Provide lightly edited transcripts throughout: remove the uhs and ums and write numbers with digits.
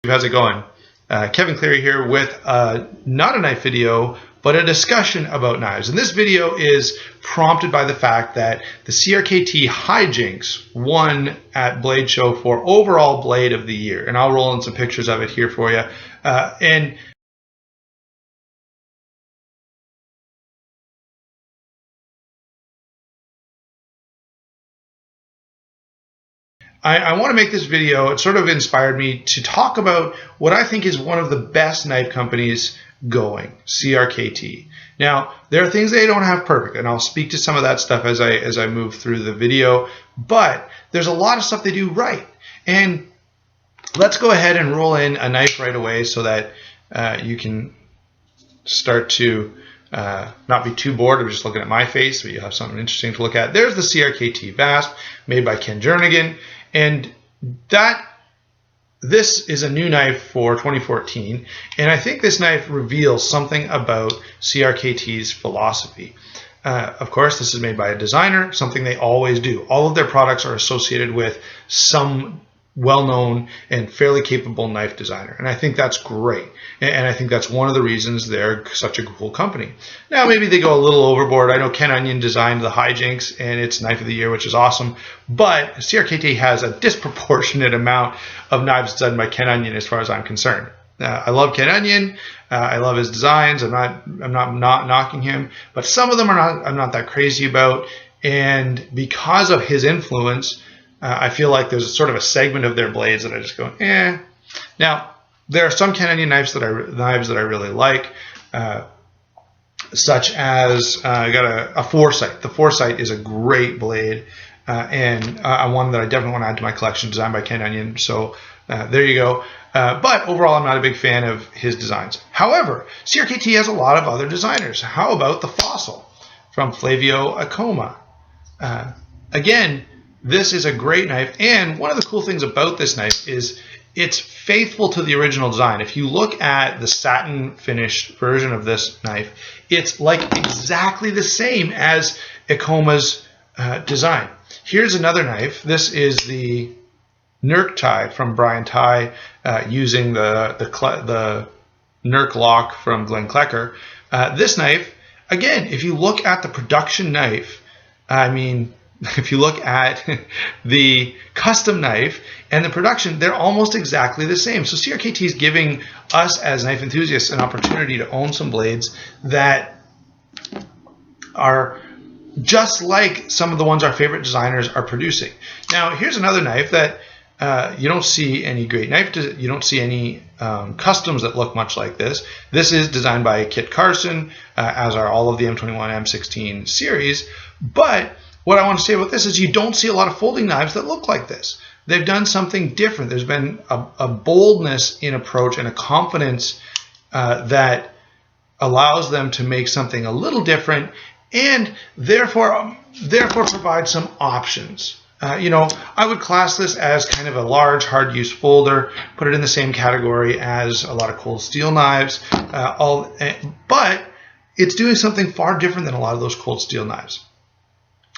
How's it going? Kevin Cleary here with not a knife video, but a discussion about knives. And this video is prompted by the fact that the CRKT High Jinx won at Blade Show for overall blade of the year. And I'll roll in some pictures of it here for you. And I want to make this video. It sort of inspired me to talk about what I think is one of the best knife companies going, CRKT. Now, there are things they don't have perfect, and I'll speak to some of that stuff as I move through the video, but there's a lot of stuff they do right. And let's go ahead and roll in a knife right away so that you can start to not be too bored of just looking at my face, but you have something interesting to look at. There's the CRKT VASP made by Ken Jernigan. And this is a new knife for 2014, and I think this knife reveals something about CRKT's philosophy. Of course, this is made by a designer, something they always do. All of their products are associated with some well-known and fairly capable knife designer, and I think that's great. And I think that's one of the reasons they're such a cool company. Now, maybe they go a little overboard. I know Ken Onion designed the High Jinx, and it's Knife of the Year, which is awesome. But CRKT has a disproportionate amount of knives done by Ken Onion, as far as I'm concerned. I love Ken Onion. I love his designs. I'm not knocking him, but some of them I'm not that crazy about. And because of his influence, I feel like there's sort of a segment of their blades that I just go, eh. Now, there are some Ken Onion knives that I really like, such as I got a Foresight. The Foresight is a great blade, and one that I definitely want to add to my collection, designed by Ken Onion. So there you go. But overall, I'm not a big fan of his designs. However, CRKT has a lot of other designers. How about the Fossil from Flavio Akoma? Again, this is a great knife, and one of the cool things about this knife is it's faithful to the original design. If you look at the satin finished version of this knife, it's like exactly the same as Akoma's design. Here's another knife. This is the Nurk tie from Brian Ty, using the Nurk lock from Glenn Klecker. This knife, again, if you look at the production knife, I mean, if you look at the custom knife and the production, they're almost exactly the same. So CRKT is giving us as knife enthusiasts an opportunity to own some blades that are just like some of the ones our favorite designers are producing. Now, here's another knife that you don't see any great knife. You don't see any customs that look much like this. This is designed by Kit Carson, as are all of the M21, M16 series. But what I want to say about this is you don't see a lot of folding knives that look like this. They've done something different. There's been a boldness in approach and a confidence that allows them to make something a little different, and therefore provide some options. I would class this as kind of a large, hard use folder, put it in the same category as a lot of cold steel knives, but it's doing something far different than a lot of those cold steel knives.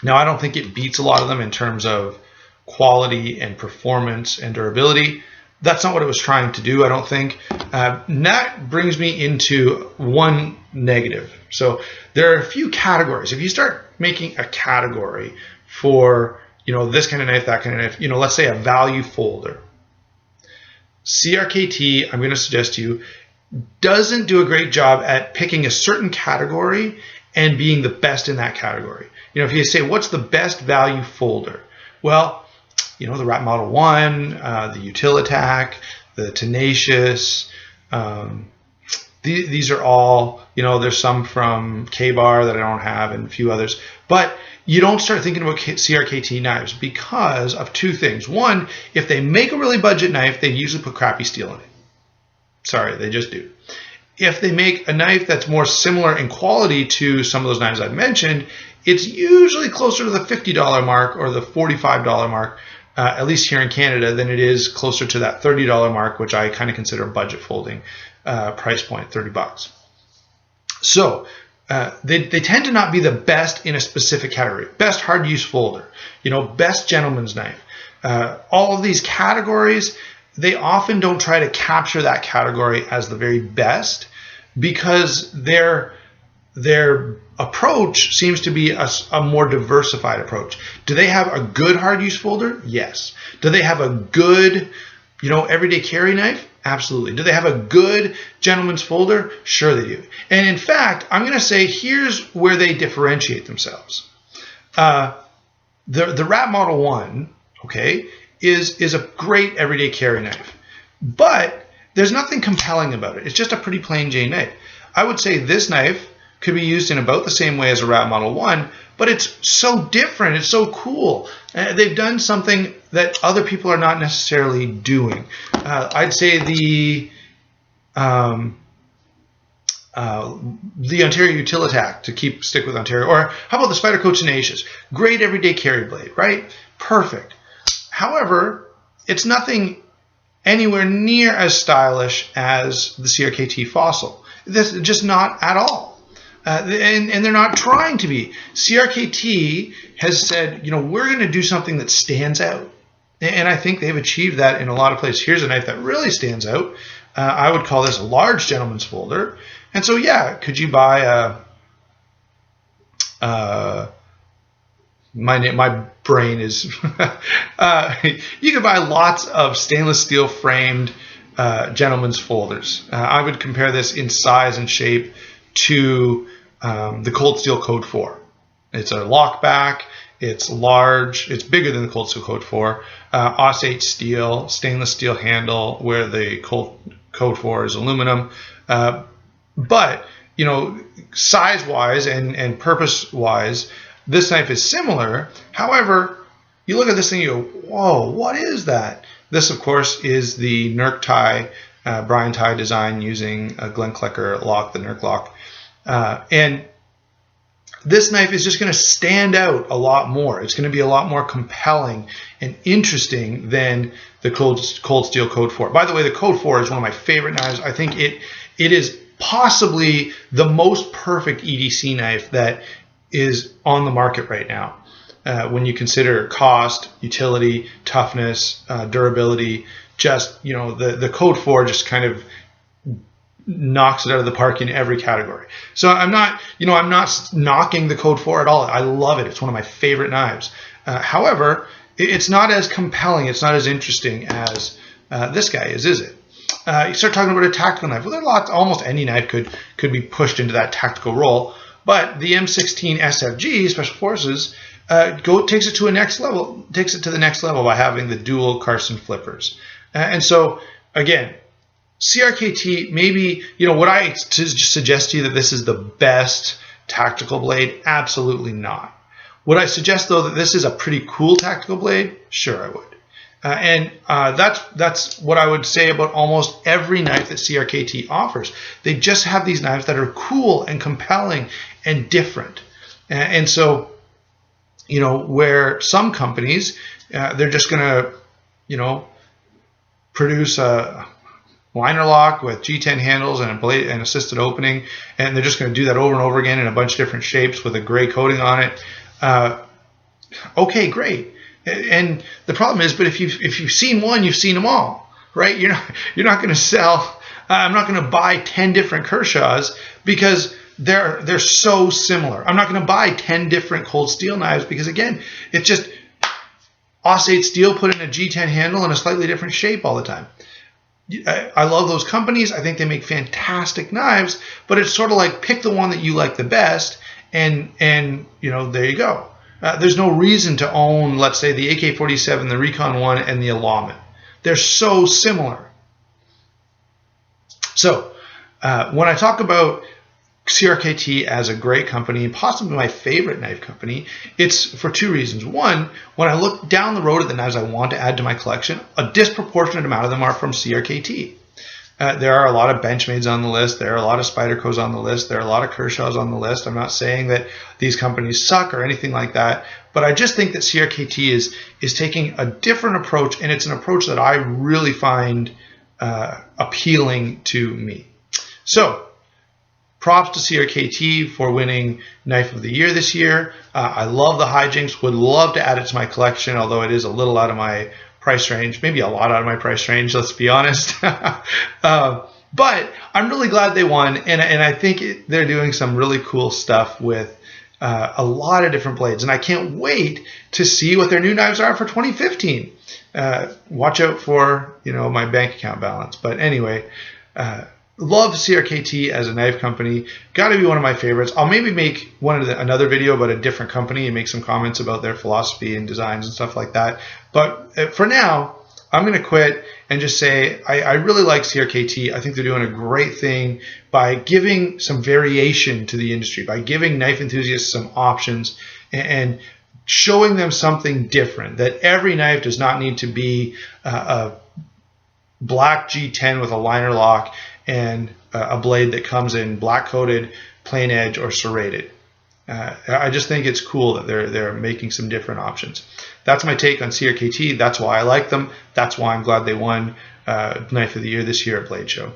Now, I don't think it beats a lot of them in terms of quality and performance and durability. That's not what it was trying to do, I don't think. And that brings me into one negative. So there are a few categories. If you start making a category for, this kind of knife, that kind of knife, let's say a value folder, CRKT, I'm going to suggest to you, doesn't do a great job at picking a certain category and being the best in that category. If you say, what's the best value folder? Well, the Rat Model 1, the Utilitac, the Tenacious, these are all, there's some from K-Bar that I don't have and a few others. But you don't start thinking about CRKT knives because of two things. One, if they make a really budget knife, they usually put crappy steel in it. Sorry, they just do. If they make a knife that's more similar in quality to some of those knives I've mentioned, it's usually closer to the $50 mark or the $45 mark, at least here in Canada, than it is closer to that $30 mark, which I kind of consider a budget folding price point, $30. So they tend to not be the best in a specific category. Best hard use folder, best gentleman's knife. All of these categories they often don't try to capture that category as the very best, because their approach seems to be a more diversified approach. Do they have a good hard use folder? Yes. Do they have a good, everyday carry knife? Absolutely. Do they have a good gentleman's folder? Sure they do. And in fact, I'm going to say here's where they differentiate themselves. The Rat Model 1, okay, is a great everyday carry knife, but there's nothing compelling about it. It's just a pretty plain Jane knife. I would say this knife could be used in about the same way as a Rat Model 1, but it's so different. It's so cool. They've done something that other people are not necessarily doing. I'd say the Ontario Utilitac, to stick with Ontario, or how about the Spyderco Tenacious? Great everyday carry blade, right? Perfect. However, it's nothing anywhere near as stylish as the CRKT Fossil. That's just not at all. And they're not trying to be. CRKT has said, we're going to do something that stands out. And I think they've achieved that in a lot of places. Here's a knife that really stands out. I would call this a large gentleman's folder. And so, yeah, could you buy my brain is, you could buy lots of stainless steel framed gentleman's folders. I would compare this in size and shape to the Cold Steel Code 4. It's a lockback, it's large, it's bigger than the Cold Steel Code 4. Osate steel, stainless steel handle, where the Code 4 is aluminum. But, size-wise and purpose-wise, this knife is similar. However, you look at this thing, you go, whoa, what is that? This, of course, is the Nerk tie, Brian tie design using a Glen Klecker lock, the Nerk lock. And this knife is just going to stand out a lot more. It's going to be a lot more compelling and interesting than the Cold Steel Code 4. By the way, the Code 4 is one of my favorite knives. I think it is possibly the most perfect EDC knife that is on the market right now. When you consider cost, utility, toughness, durability, just, the Code 4 just kind of knocks it out of the park in every category. So I'm not knocking the Code 4 at all. I love it. It's one of my favorite knives. However, it's not as compelling. It's not as interesting as this guy is it? You start talking about a tactical knife. Well, there are lots. Almost any knife could be pushed into that tactical role. But the M16 SFG Special Forces takes it to the next level by having the dual Carson flippers. And so again, CRKT, maybe, would I suggest to you that this is the best tactical blade? Absolutely not. Would I suggest, though, that this is a pretty cool tactical blade? Sure, I would. And that's what I would say about almost every knife that CRKT offers. They just have these knives that are cool and compelling and different. And so, where some companies, they're just going to, produce a liner lock with G10 handles and a blade and assisted opening, and they're just going to do that over and over again in a bunch of different shapes with a gray coating on it. Okay, great. And the problem is, but if you've seen one, you've seen them all, right? You're not going to sell. I'm not going to buy 10 different Kershaws because they're so similar. I'm not going to buy 10 different cold steel knives because, again, it's just Osate steel put in a G10 handle in a slightly different shape all the time. I love those companies. I think they make fantastic knives, but it's sort of like pick the one that you like the best, and there you go. There's no reason to own, let's say, the AK-47, the Recon 1, and the Allotment. They're so similar. So when I talk about CRKT as a great company, possibly my favorite knife company, it's for two reasons. One, when I look down the road at the knives I want to add to my collection, a disproportionate amount of them are from CRKT. There are a lot of Benchmades on the list. There are a lot of Spydercos on the list. There are a lot of Kershaws on the list. I'm not saying that these companies suck or anything like that, but I just think that CRKT is taking a different approach, and it's an approach that I really find appealing to me. So, props to CRKT for winning Knife of the Year this year. I love the Hijinks. Would love to add it to my collection, although it is a little out of my price range, maybe a lot out of my price range, let's be honest. But I'm really glad they won, and I think they're doing some really cool stuff with a lot of different blades, and I can't wait to see what their new knives are for 2015. Watch out for my bank account balance. But anyway, love CRKT as a knife company. Got to be one of my favorites. I'll maybe make another video about a different company and make some comments about their philosophy and designs and stuff like that. But for now, I'm going to quit and just say I really like CRKT. I think they're doing a great thing by giving some variation to the industry, by giving knife enthusiasts some options and showing them something different, that every knife does not need to be a black G10 with a liner lock and a blade that comes in black coated, plain edge, or serrated. I just think it's cool that they're making some different options. That's my take on CRKT. That's why I like them. That's why I'm glad they won Knife of the Year this year at Blade Show.